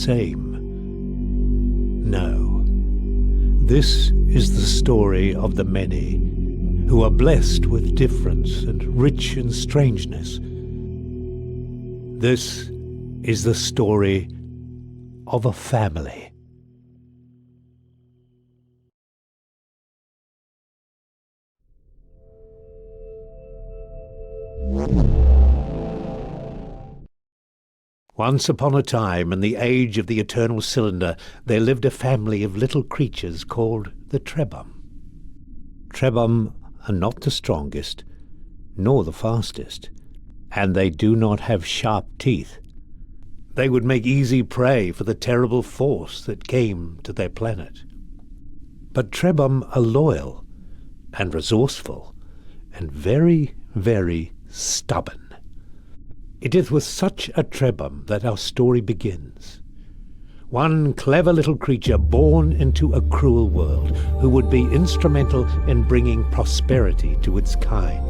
same. No. This is the story of the many who are blessed with difference and rich in strangeness. This is the story of a family. Once upon a time, in the age of the eternal cylinder, there lived a family of little creatures called the Trebhum. Trebhum are not the strongest, nor the fastest, and they do not have sharp teeth. They would make easy prey for the terrible force that came to their planet. But Trebhum are loyal and resourceful and very, very stubborn. It is with such a Trebhum that our story begins. One clever little creature born into a cruel world who would be instrumental in bringing prosperity to its kind.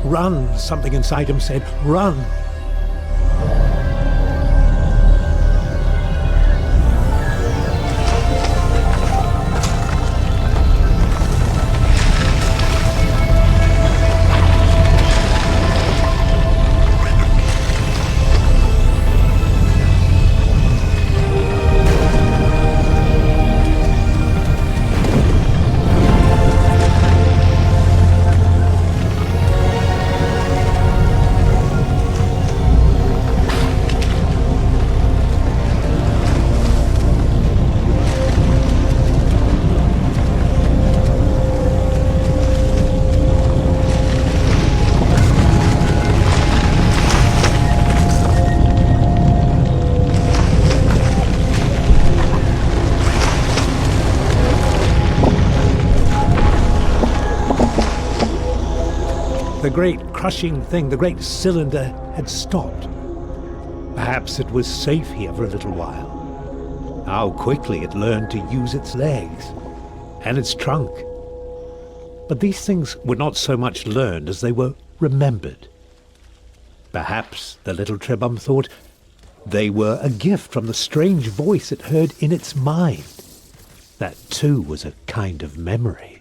Run, something inside him said, run. The great crushing thing, the great cylinder, had stopped. Perhaps it was safe here for a little while. How quickly it learned to use its legs and its trunk. But these things were not so much learned as they were remembered. Perhaps the little Trebhum thought they were a gift from the strange voice it heard in its mind. That too was a kind of memory.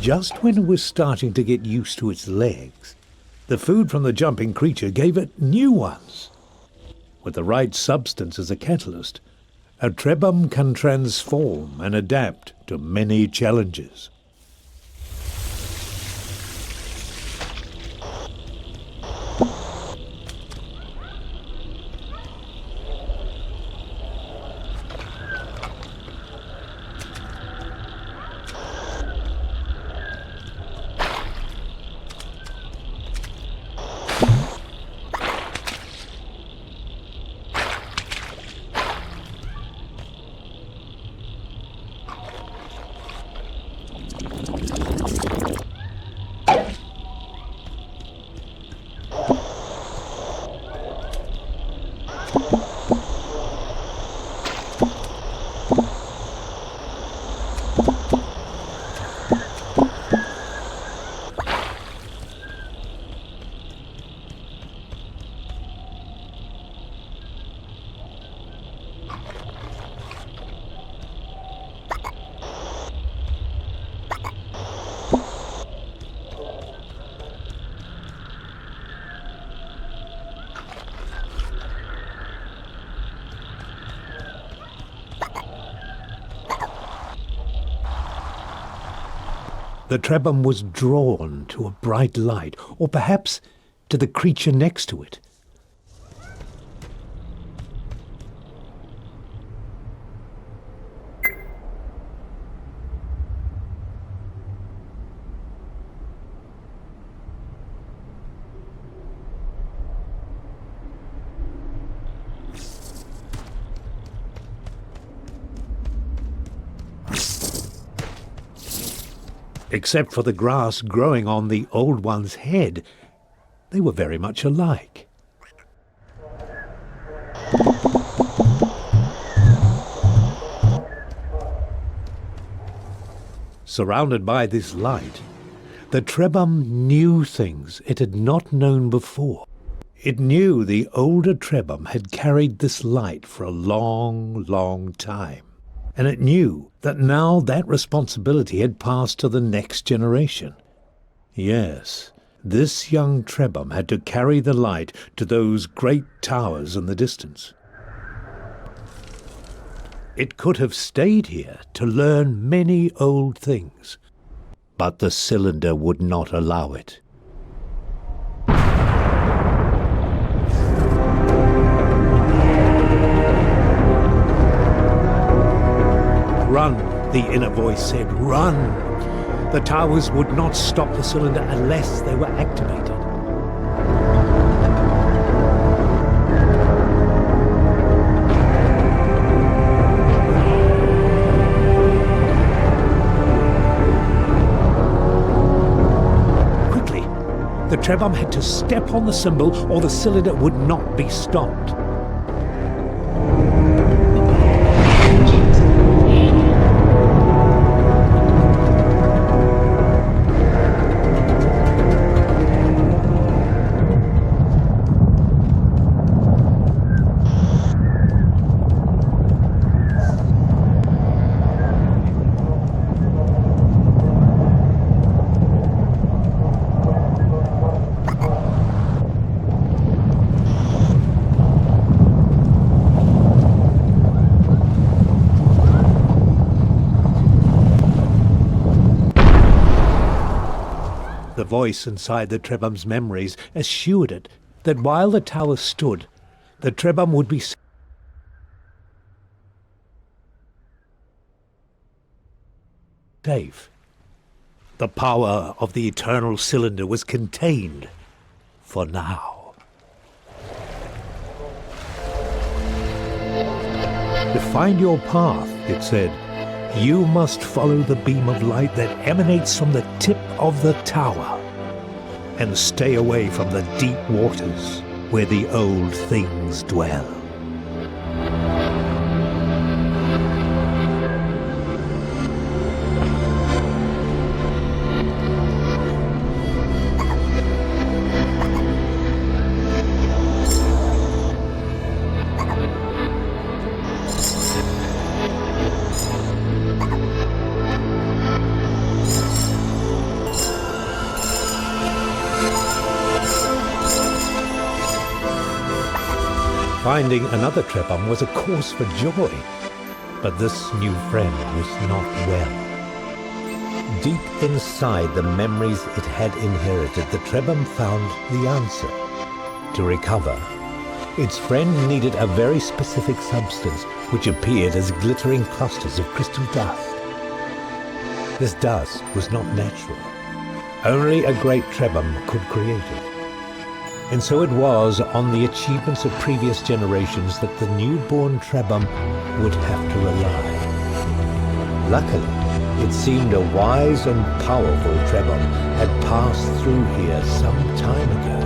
Just when it was starting to get used to its legs, the food from the jumping creature gave it new ones. With the right substance as a catalyst, a Trebhum can transform and adapt to many challenges. The Trebhum was drawn to a bright light, or perhaps to the creature next to it. Except for the grass growing on the old one's head, they were very much alike. Surrounded by this light, the Trebhum knew things it had not known before. It knew the older Trebhum had carried this light for a long, long time. And it knew that now that responsibility had passed to the next generation. Yes, this young Trebhum had to carry the light to those great towers in the distance. It could have stayed here to learn many old things, but the cylinder would not allow it. Run, the inner voice said, run! The towers would not stop the cylinder unless they were activated. Quickly, the Trebhum had to step on the symbol or the cylinder would not be stopped. The voice inside the Trebhum's memories assured it that while the tower stood, the Trebhum would be safe. The power of the eternal cylinder was contained for now. To find your path, it said, you must follow the beam of light that emanates from the tip of the tower and stay away from the deep waters where the old things dwell. Finding another Trebhum was a cause for joy, but this new friend was not well. Deep inside the memories it had inherited, the Trebhum found the answer. To recover, its friend needed a very specific substance which appeared as glittering clusters of crystal dust. This dust was not natural. Only a great Trebhum could create it. And so it was on the achievements of previous generations that the newborn Trebhum would have to rely. Luckily, it seemed a wise and powerful Trebhum had passed through here some time ago.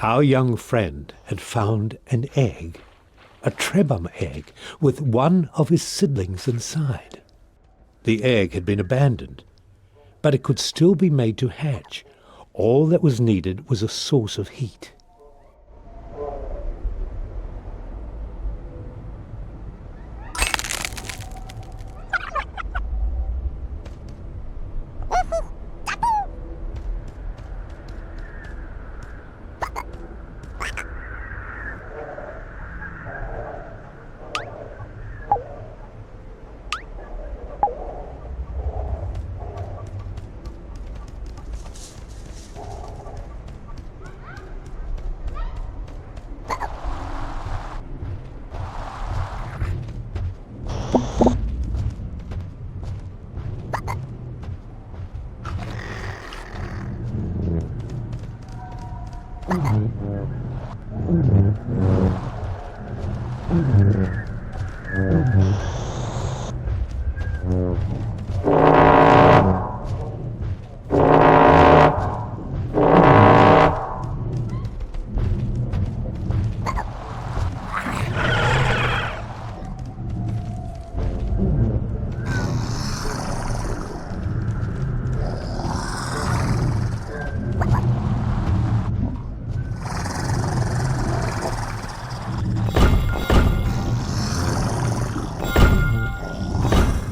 Our young friend had found an egg, a Trebhum egg, with one of his siblings inside. The egg had been abandoned, but it could still be made to hatch. All that was needed was a source of heat.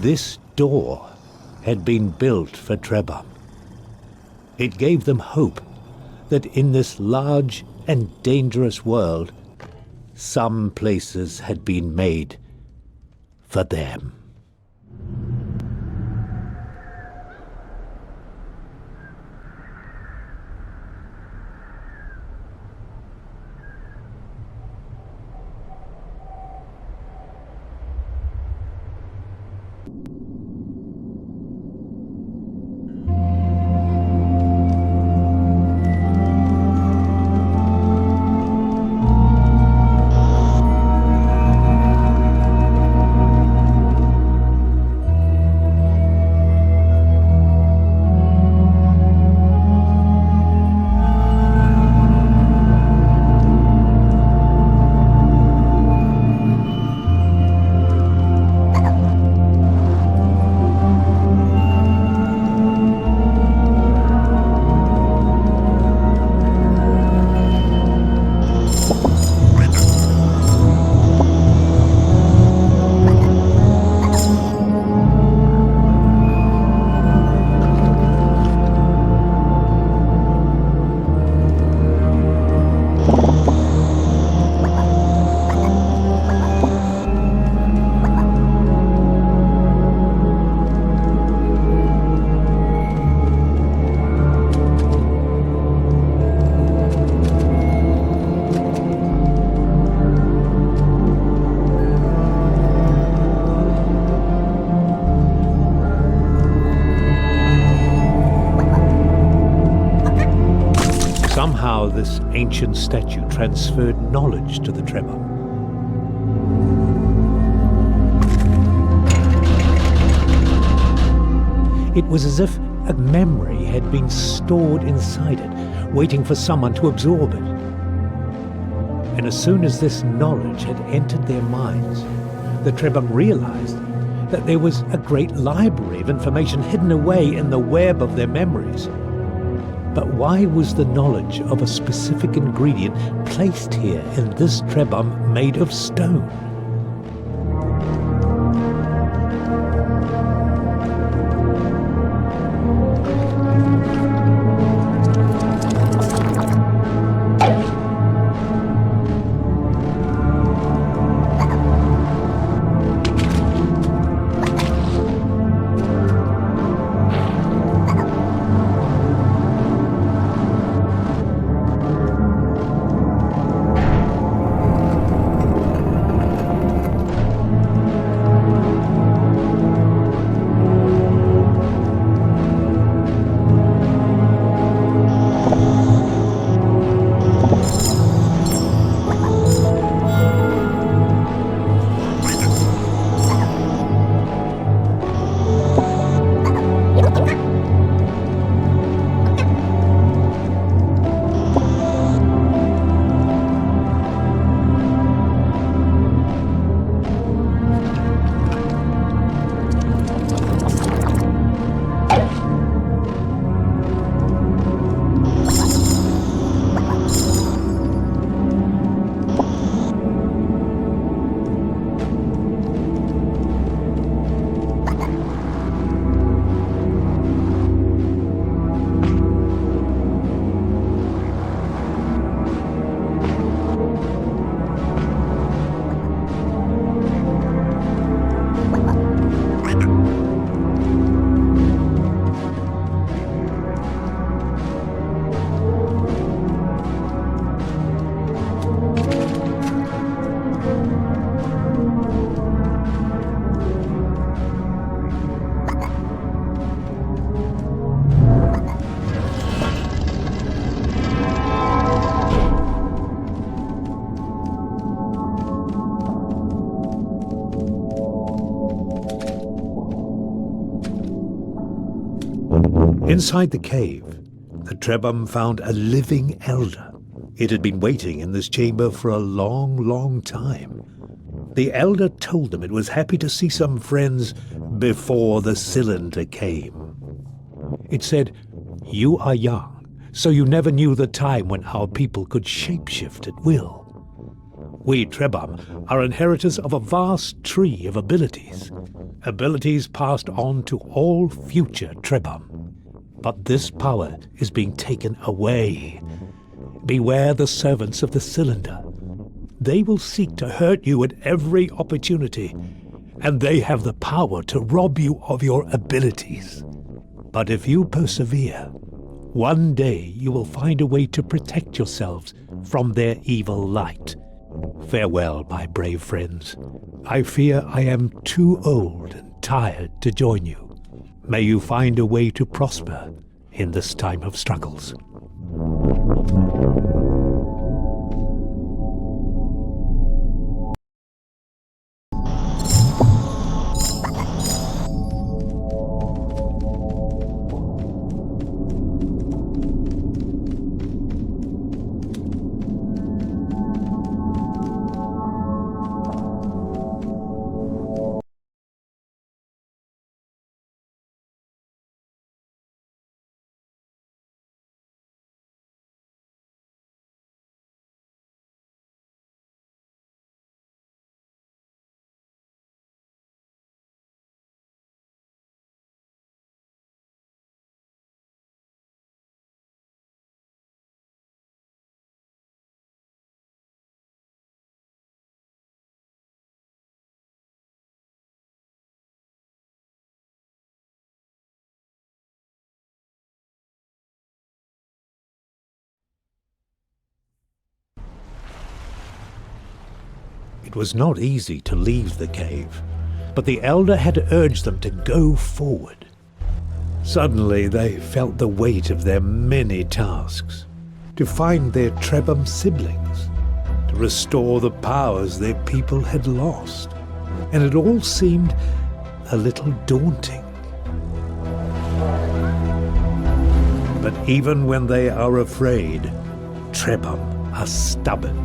This door had been built for Trebhum. It gave them hope that in this large and dangerous world, some places had been made for them. Somehow this ancient statue transferred knowledge to the Trebhum. It was as if a memory had been stored inside it, waiting for someone to absorb it. And as soon as this knowledge had entered their minds, the Trebhum realized that there was a great library of information hidden away in the web of their memories. But why was the knowledge of a specific ingredient placed here in this Trebhum made of stone? Inside the cave, the Trebhum found a living elder. It had been waiting in this chamber for a long, long time. The elder told them it was happy to see some friends before the cylinder came. It said, "You are young, so you never knew the time when our people could shapeshift at will. We Trebhum are inheritors of a vast tree of abilities, abilities passed on to all future Trebhum. But this power is being taken away. Beware the servants of the cylinder. They will seek to hurt you at every opportunity, and they have the power to rob you of your abilities. But if you persevere, one day you will find a way to protect yourselves from their evil light. Farewell, my brave friends. I fear I am too old and tired to join you. May you find a way to prosper in this time of struggles." It was not easy to leave the cave, but the elder had urged them to go forward. Suddenly they felt the weight of their many tasks, to find their Trebhum siblings, to restore the powers their people had lost, and it all seemed a little daunting. But even when they are afraid, Trebhum are stubborn.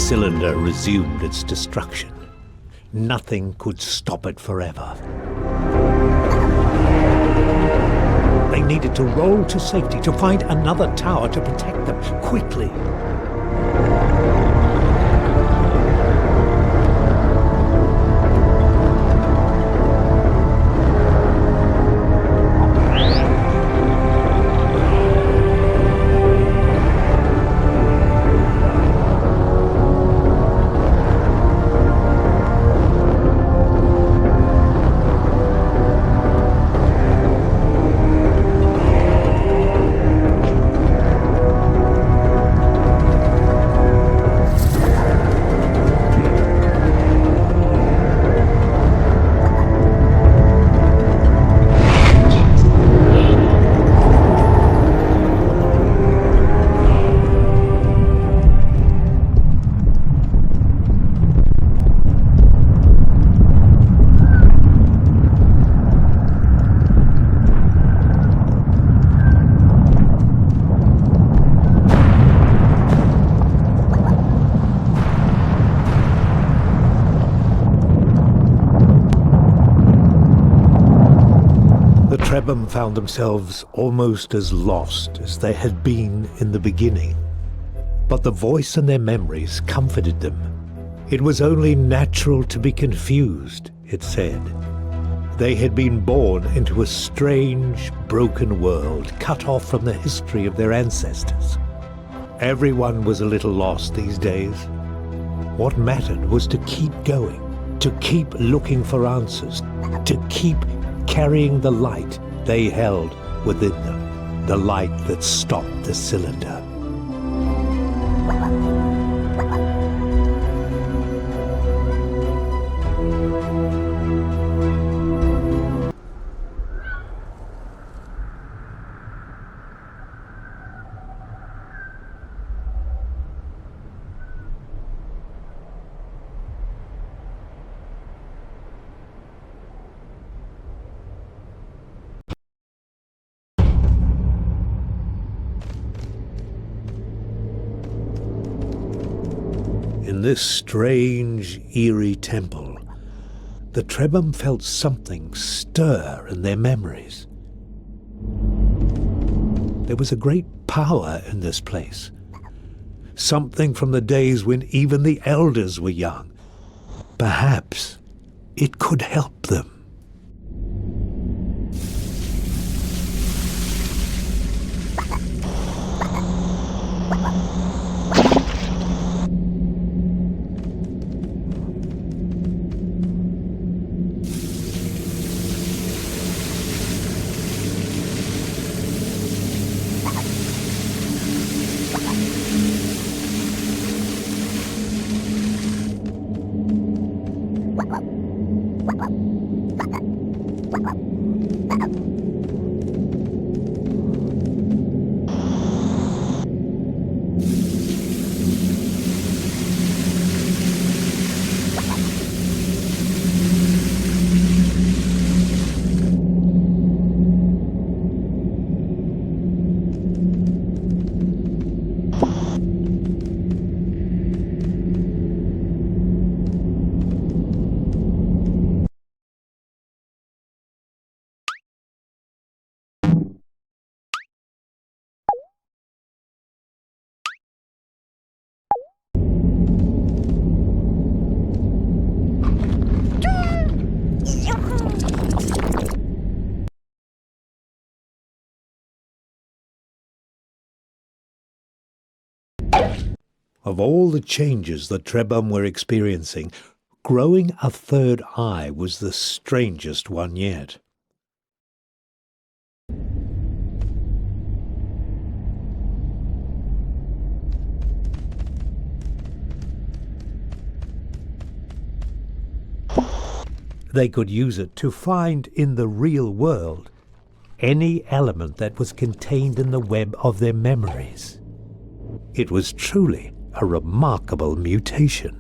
cylinder resumed its destruction. Nothing could stop it forever. They needed to roll to safety, to find another tower to protect them quickly. Trebhum found themselves almost as lost as they had been in the beginning. But the voice in their memories comforted them. It was only natural to be confused, it said. They had been born into a strange, broken world, cut off from the history of their ancestors. Everyone was a little lost these days. What mattered was to keep going, to keep looking for answers, to keep carrying the light they held within them, the light that stopped the cylinder. In this strange, eerie temple, the Trebhum felt something stir in their memories. There was a great power in this place, something from the days when even the elders were young. Perhaps it could help them. Of all the changes the Trebhum were experiencing, growing a third eye was the strangest one yet. They could use it to find in the real world any element that was contained in the web of their memories. It was truly a remarkable mutation.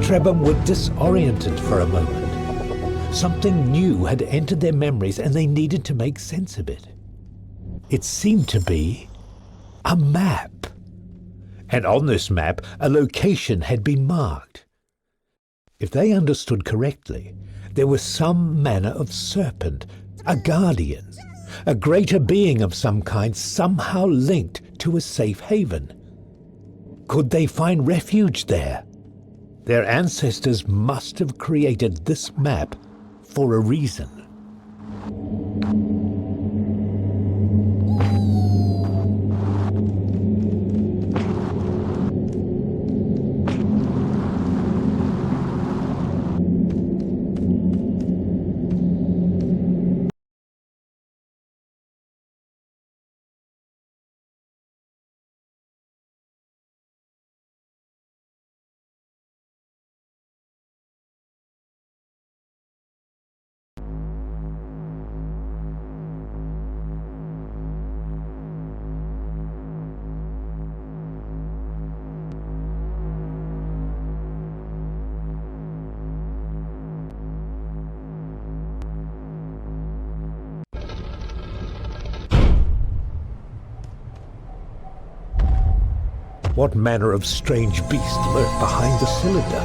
Trebhum were disoriented for a moment. Something new had entered their memories and they needed to make sense of it. It seemed to be a map. And on this map, a location had been marked. If they understood correctly, there was some manner of serpent, a guardian, a greater being of some kind, somehow linked to a safe haven. Could they find refuge there? Their ancestors must have created this map for a reason. What manner of strange beast lurked behind the cylinder?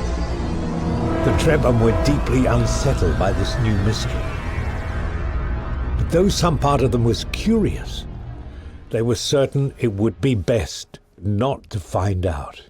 The Trebhum were deeply unsettled by this new mystery. But though some part of them was curious, they were certain it would be best not to find out.